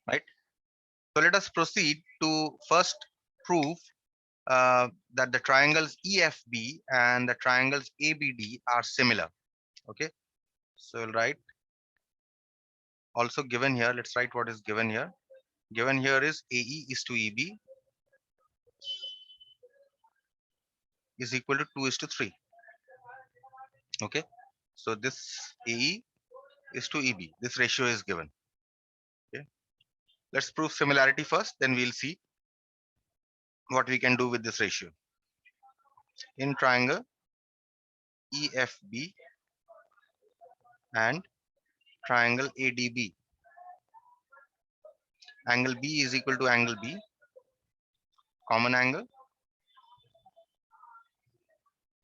right? So let us proceed to first prove that the triangles EFB and the triangles ABD are similar. Okay, so we'll write also given here. Let's write what is given here. Given here is AE is to EB is equal to 2 is to 3. Okay, so this AE is to EB. This ratio is given. Okay, let's prove similarity first, then we'll see what we can do with this ratio. In triangle EFB and triangle ADB, angle B is equal to angle B, common angle.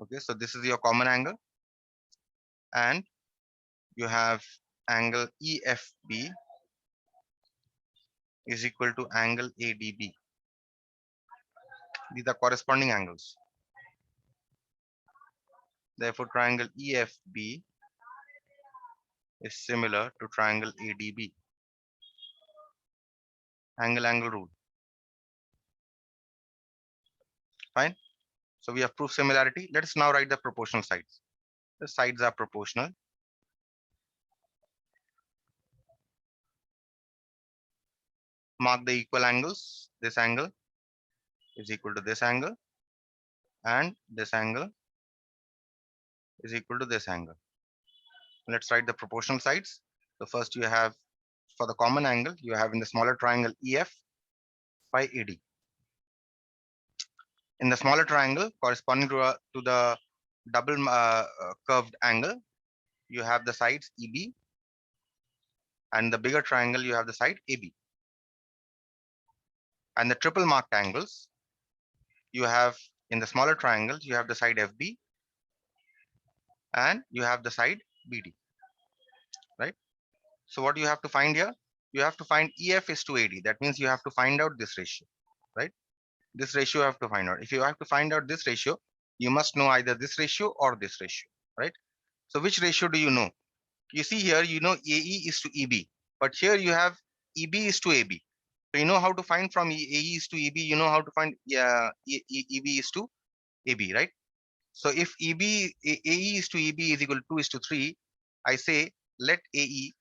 Okay, so this is your common angle, and you have angle EFB is equal to angle ADB. These are corresponding angles. Therefore, triangle EFB is similar to triangle ADB. Angle rule. Fine. So we have proved similarity. Let us now write the proportional sides. The sides are proportional. Mark the equal angles. This angle is equal to this angle, and this angle is equal to this angle. Let's write the proportional sides. So first you have, for the common angle, you have in the smaller triangle EF by AD. In the smaller triangle corresponding to the double curved angle, you have the sides EB, and the bigger triangle you have the side AB. And the triple marked angles, you have in the smaller triangles, you have the side FB and you have the side BD, right? So what you have to find here, you have to find EF is to AD. That means you have to find out this ratio, right? This ratio you have to find out. If you have to find out this ratio, you must know either this ratio or this ratio, right? So which ratio do you know? You see here, you know AE is to EB, but here you have EB is to AB. So you know how to find from AE is to EB, you know how to find EB is to AB, right? So if AE is to EB is equal to 2 is to 3, I say let AE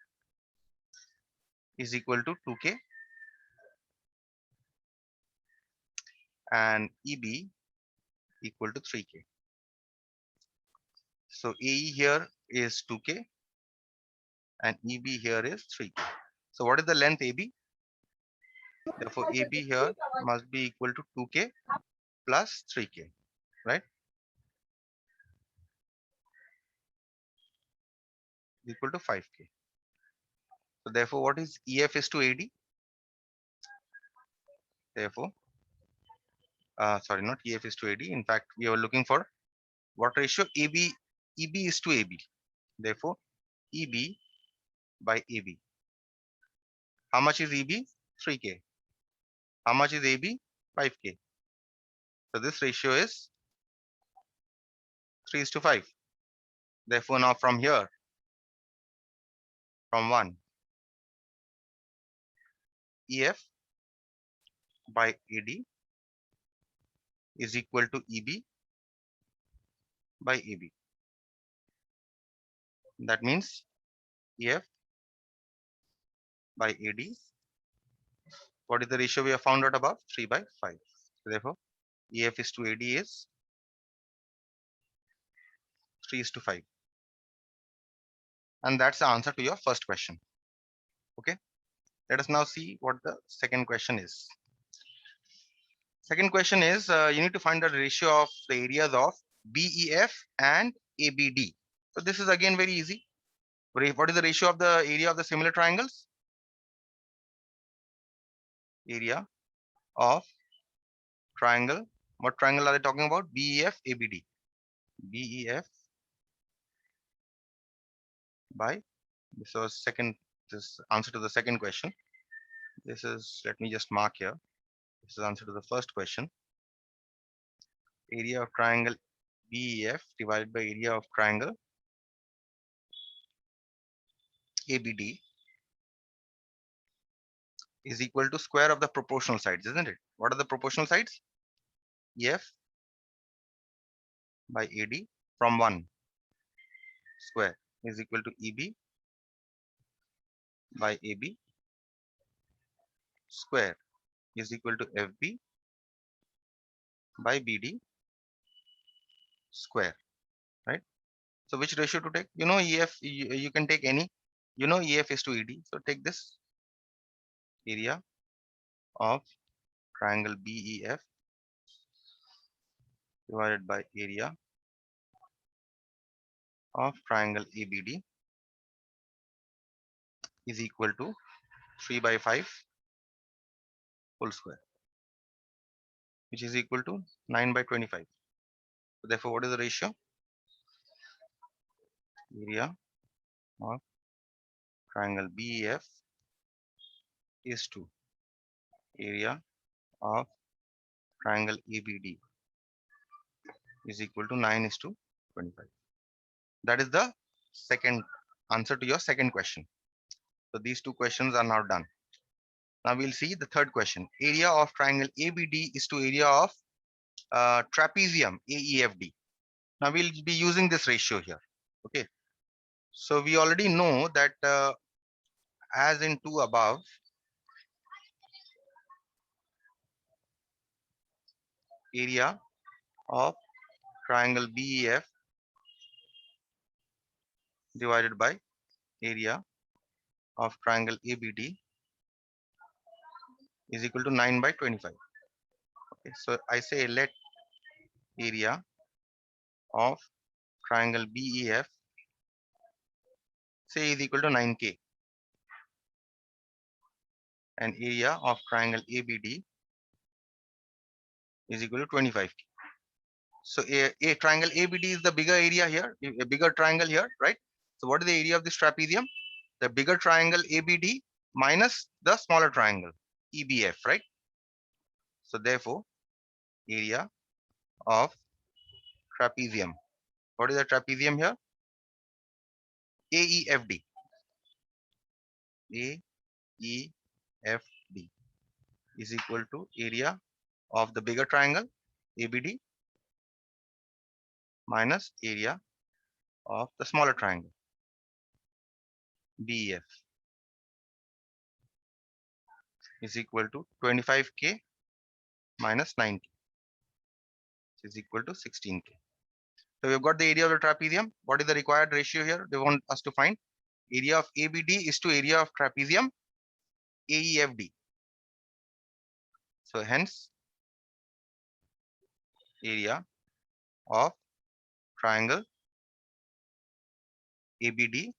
is equal to 2K and EB equal to 3K. So AE here is 2K and EB here is 3K. So what is the length AB? Therefore AB here must be equal to 2K plus 3K, right? Equal to 5K. So therefore what is EF is to AD? Therefore, sorry, not EF is to AD. In fact, we are looking for what ratio? EB is to AB. Therefore, EB by AB. How much is EB? 3K. How much is AB? 5K. So this ratio is 3 is to 5. Therefore, now from here, from 1, EF by AD is equal to EB by AB. That means EF by AD. What is the ratio we have found out above? 3 by 5. So therefore, EF is to AD is 3 is to 5. And that's the answer to your first question. Okay. Let us now see what the second question is. Second question is you need to find the ratio of the areas of BEF and ABD. So this is again very easy. What is the ratio of the area of the similar triangles? Area of triangle. What triangle are they talking about? BEF, ABD. BEF by, this was second, this answer to the second question. This is, let me just mark here. This is answer to the first question. Area of triangle BEF divided by area of triangle ABD is equal to square of the proportional sides, isn't it? What are the proportional sides? EF by AD from 1 square is equal to EB by AB square is equal to FB by BD square, right? So which ratio to take? You know EF, you can take any. You know EF is to ED. So take this area of triangle BEF divided by area of triangle ABD is equal to 3 by 5 whole square, which is equal to 9 by 25. So therefore, what is the ratio? Area of triangle BEF is to area of triangle ABD is equal to 9 is to 25. That is the second answer to your second question. So these two questions are now done. Now we'll see the third question. Area of triangle ABD is to area of trapezium AEFD. Now we'll be using this ratio here. Okay. So we already know that as in 2 above, area of triangle BEF divided by area of triangle ABD is equal to 9 by 25. Okay, so I say let area of triangle BEF say is equal to 9K and area of triangle ABD is equal to 25K. So a triangle ABD is the bigger area here, a bigger triangle here, right? So what is the area of this trapezium? The bigger triangle ABD minus the smaller triangle EBF, right? So therefore, area of trapezium. What is the trapezium here? AEFD. AEFD is equal to area of the bigger triangle ABD minus area of the smaller triangle BEF is equal to 25K minus 9K, which is equal to 16K. So we've got the area of the trapezium. What is the required ratio here? They want us to find area of ABD is to area of trapezium AEFD. So hence area of triangle ABD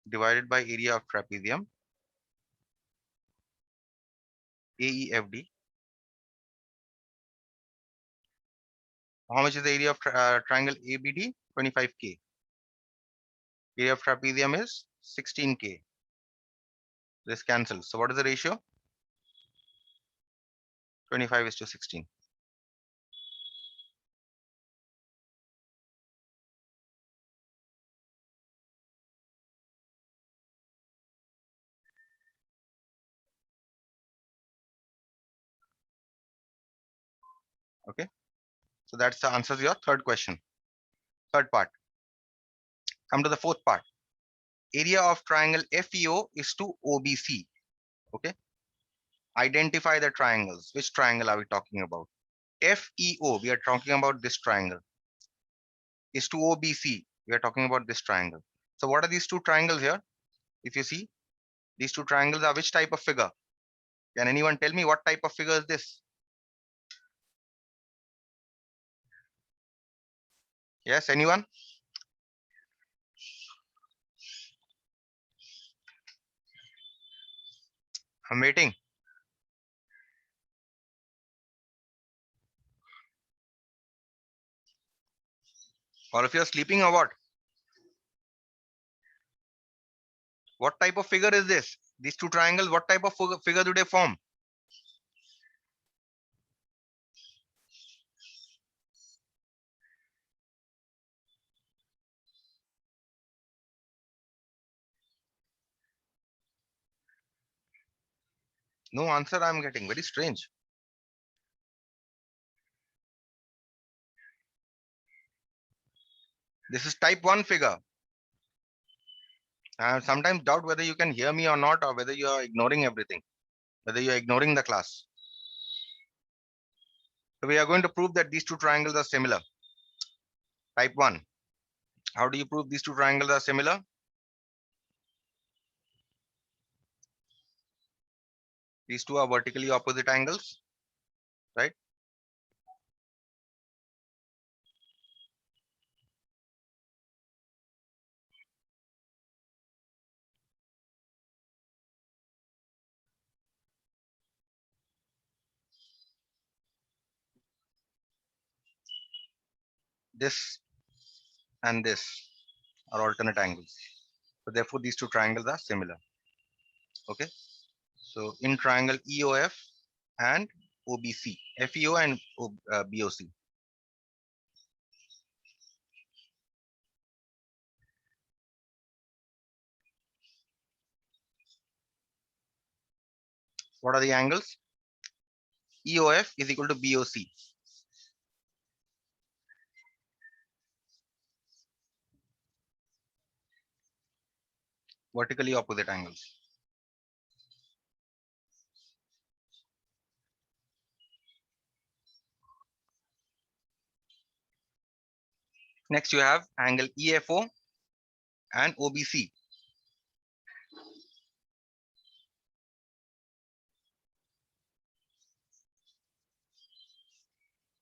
divided by area of trapezium AEFD. How much is the area of triangle ABD? 25K. Area of trapezium is 16K. This cancels. So what is the ratio? 25 is to 16. Okay. So that's the answer to your third question. Third part. Come to the fourth part. Area of triangle FEO is to OBC. Okay. Identify the triangles. Which triangle are we talking about? FEO, we are talking about this triangle. Is to OBC, we are talking about this triangle. So what are these two triangles here? If you see, these two triangles are which type of figure? Can anyone tell me what type of figure is this? Yes, anyone? I'm waiting. All of you are sleeping or what? What type of figure is this? These two triangles, what type of figure do they form? No answer I'm getting. Very strange. This is type 1 figure. I sometimes doubt whether you can hear me or not, or whether you are ignoring everything, whether you are ignoring the class. So we are going to prove that these two triangles are similar. Type 1. How do you prove these two triangles are similar? These two are vertically opposite angles, right? This and this are alternate angles. So therefore, these two triangles are similar. Okay. So in triangle EOF and OBC, FEO and BOC. What are the angles? EOF is equal to BOC. Vertically opposite angles. Next, you have angle EFO and OBC.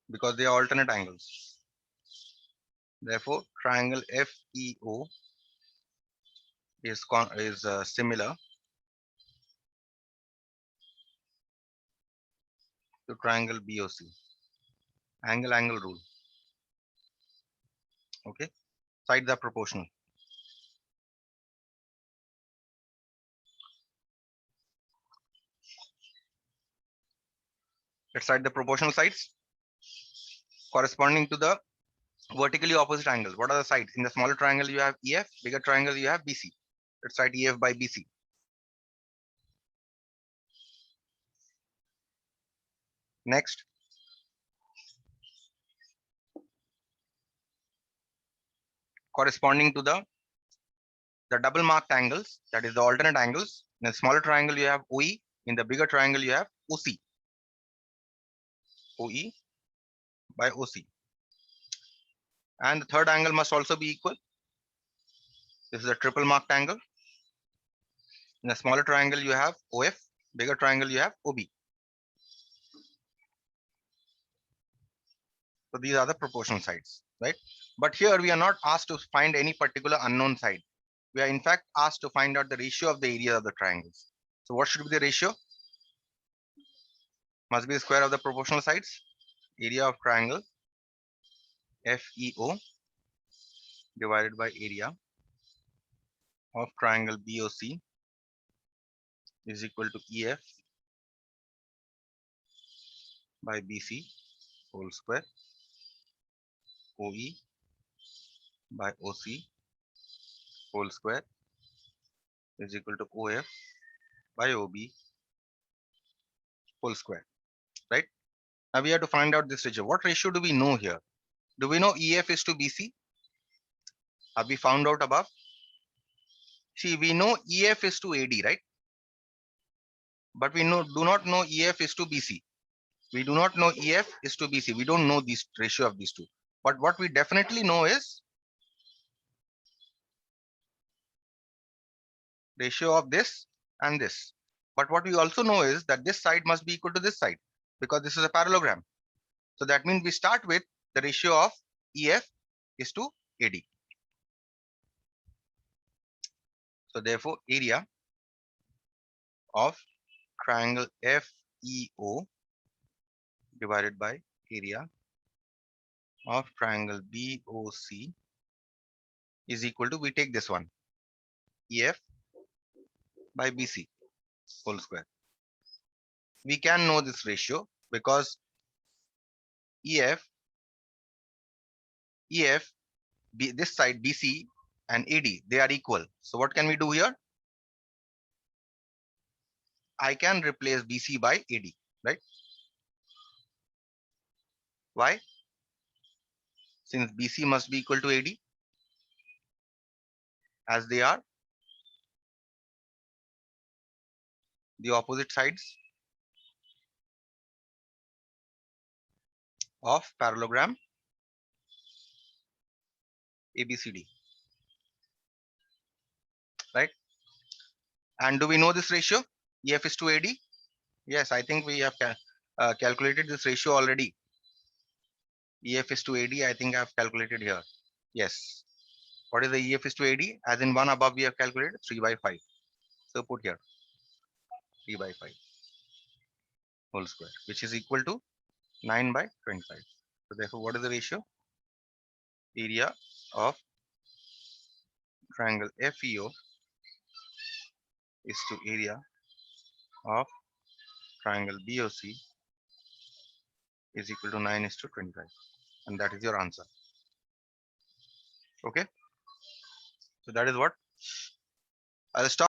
Because they are alternate angles. Therefore, triangle FEO is similar to triangle BOC. Angle rule. Okay. Sides are proportional. Let's write the proportional sides corresponding to the vertically opposite angles. What are the sides? In the smaller triangle, you have EF, bigger triangle, you have BC. Let's write EF by BC. Next, corresponding to the double marked angles, that is the alternate angles. In the smaller triangle, you have OE. In the bigger triangle, you have OC. OE by OC. And the third angle must also be equal. This is a triple marked angle. In a smaller triangle, you have OF. Bigger triangle, you have OB. So these are the proportional sides, right? But here we are not asked to find any particular unknown side. We are in fact asked to find out the ratio of the areas of the triangles. So what should be the ratio? Must be the square of the proportional sides. Area of triangle FEO divided by area of triangle BOC is equal to EF by BC whole square, OE by OC whole square is equal to OF by OB whole square, right? Now we have to find out this ratio. What ratio do we know here? Do we know EF is to BC? Have we found out above? See, we know EF is to AD, right? But we do not know EF is to BC. We do not know EF is to BC. We don't know this ratio of these two. But what we definitely know is ratio of this and this. But what we also know is that this side must be equal to this side because this is a parallelogram. So that means we start with the ratio of EF is to AD. So therefore, area of triangle FEO divided by area of triangle BOC is equal to, we take this one, EF by BC whole square. We can know this ratio because EF, this side BC and AD, they are equal. So what can we do here? I can replace BC by AD, right? Why? Since BC must be equal to AD, as they are the opposite sides of parallelogram ABCD, right? And do we know this ratio? EF is to AD? Yes, I think we have calculated this ratio already. EF is to AD, I think I've calculated here. Yes. What is the EF is to AD? As in one above we have calculated 3 by 5. So put here 3 by 5 whole square, which is equal to 9 by 25. So therefore, what is the ratio? Area of triangle FEO is to area of triangle BOC is equal to 9 is to 25. And that is your answer. Okay. So that is what I'll stop.